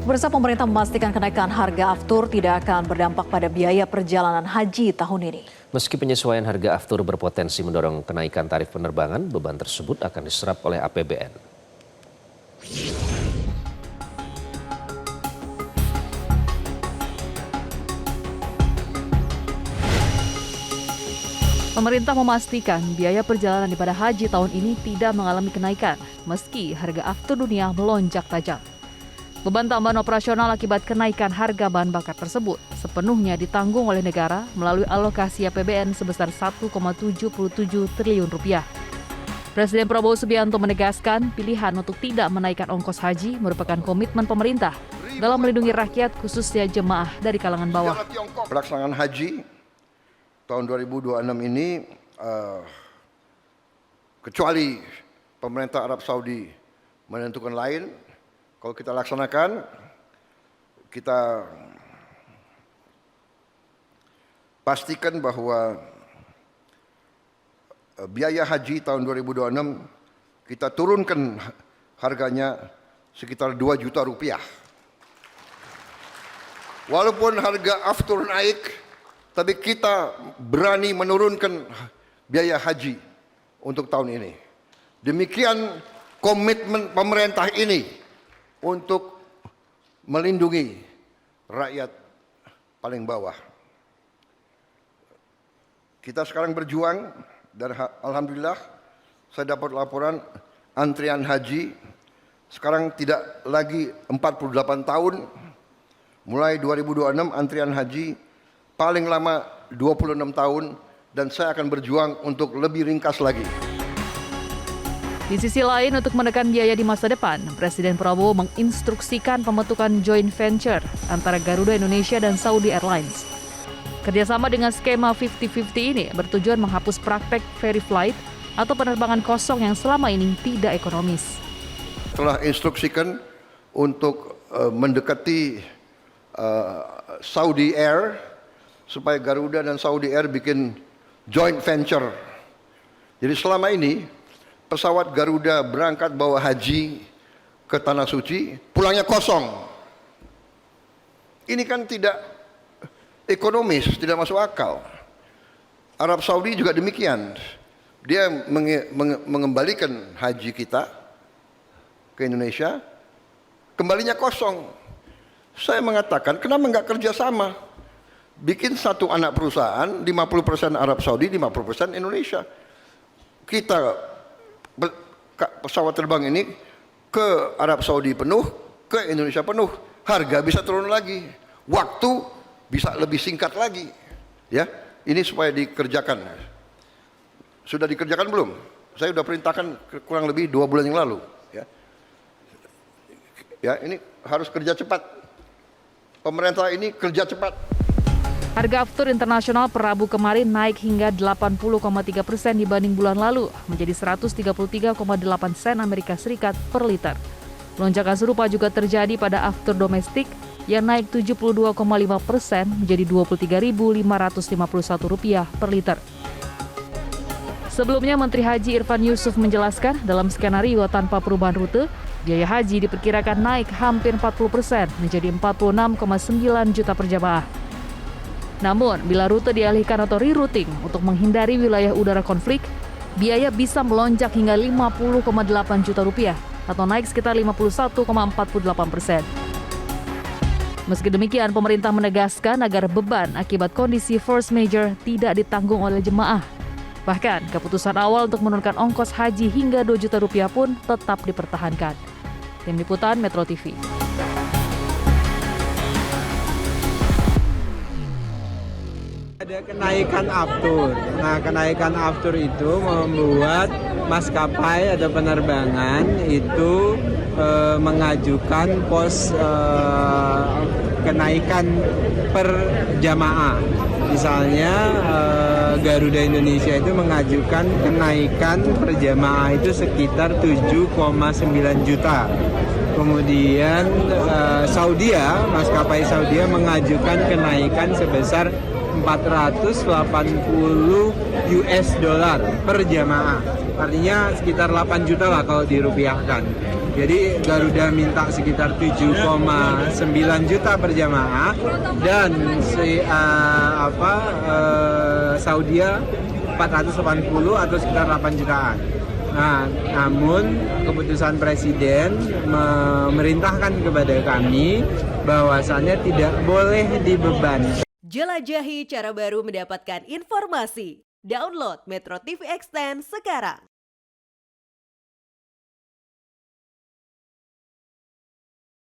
Pemirsa, pemerintah memastikan kenaikan harga aftur tidak akan berdampak pada biaya perjalanan haji tahun ini. Meski penyesuaian harga aftur berpotensi mendorong kenaikan tarif penerbangan, beban tersebut akan diserap oleh APBN. Pemerintah memastikan biaya perjalanan ibadah haji tahun ini tidak mengalami kenaikan, meski harga aftur dunia melonjak tajam. Beban tambahan operasional akibat kenaikan harga bahan bakar tersebut sepenuhnya ditanggung oleh negara melalui alokasi APBN sebesar 1,77 triliun rupiah. Presiden Prabowo Subianto menegaskan pilihan untuk tidak menaikkan ongkos haji merupakan komitmen pemerintah dalam melindungi rakyat khususnya jemaah dari kalangan bawah. Pelaksanaan haji tahun 2026 ini kecuali pemerintah Arab Saudi menentukan lain, kalau kita laksanakan, kita pastikan bahwa biaya haji tahun 2026 kita turunkan harganya sekitar 2 juta rupiah. Walaupun harga aftur naik, tapi kita berani menurunkan biaya haji untuk tahun ini. Demikian komitmen pemerintah ini untuk melindungi rakyat paling bawah. Kita sekarang berjuang dan alhamdulillah saya dapat laporan antrian haji sekarang tidak lagi 48 tahun. Mulai 2026 antrian haji paling lama 26 tahun dan saya akan berjuang untuk lebih ringkas lagi. Di sisi lain, untuk menekan biaya di masa depan, Presiden Prabowo menginstruksikan pembentukan joint venture antara Garuda Indonesia dan Saudi Airlines. Kerjasama dengan skema 50-50 ini bertujuan menghapus praktek ferry flight atau penerbangan kosong yang selama ini tidak ekonomis. Telah instruksikan untuk mendekati Saudi Air supaya Garuda dan Saudi Air bikin joint venture. Jadi selama ini pesawat Garuda berangkat bawa haji ke Tanah Suci, pulangnya kosong. Ini kan tidak ekonomis, tidak masuk akal. Arab Saudi juga demikian. Dia mengembalikan haji kita ke Indonesia, kembalinya kosong. Saya mengatakan, kenapa nggak kerjasama? Bikin satu anak perusahaan, 50% Arab Saudi, 50% Indonesia. Kita pesawat terbang ini ke Arab Saudi penuh, ke Indonesia penuh, harga bisa turun lagi, waktu bisa lebih singkat lagi, ya. Ini supaya dikerjakan. Sudah dikerjakan belum? Saya sudah perintahkan kurang lebih 2 bulan yang lalu, ya. Ya, ini harus kerja cepat. Pemerintah ini kerja cepat. Harga aftur internasional per Rabu kemarin naik hingga 80,3% dibanding bulan lalu, menjadi 133,8 sen Amerika Serikat per liter. Lonjakan serupa juga terjadi pada aftur domestik yang naik 72,5% menjadi Rp23.551 per liter. Sebelumnya, Menteri Haji Irfan Yusuf menjelaskan dalam skenario tanpa perubahan rute, biaya haji diperkirakan naik hampir 40% menjadi 46,9 juta per jamaah. Namun, bila rute dialihkan atau rerouting untuk menghindari wilayah udara konflik, biaya bisa melonjak hingga 50,8 juta rupiah atau naik sekitar 51,48%. Meski demikian, pemerintah menegaskan agar beban akibat kondisi force majeure tidak ditanggung oleh jemaah. Bahkan, keputusan awal untuk menurunkan ongkos haji hingga 2 juta rupiah pun tetap dipertahankan. Tim Liputan Metro TV. Ada kenaikan aftur. Nah, kenaikan aftur itu membuat maskapai atau penerbangan itu mengajukan pos kenaikan per jamaah. Misalnya Garuda Indonesia itu mengajukan kenaikan per jamaah itu sekitar 7,9 juta. Kemudian Saudia, maskapai Saudia mengajukan kenaikan sebesar 480 US dollar per jamaah. Artinya sekitar 8 juta lah kalau dirupiahkan. Jadi Garuda minta sekitar 7,9 juta per jamaah dan Saudia 480 atau sekitar 8 jutaan. Nah, namun keputusan Presiden memerintahkan kepada kami bahwasannya tidak boleh dibebankan. Jelajahi cara baru mendapatkan informasi. Download Metro TV Extend sekarang.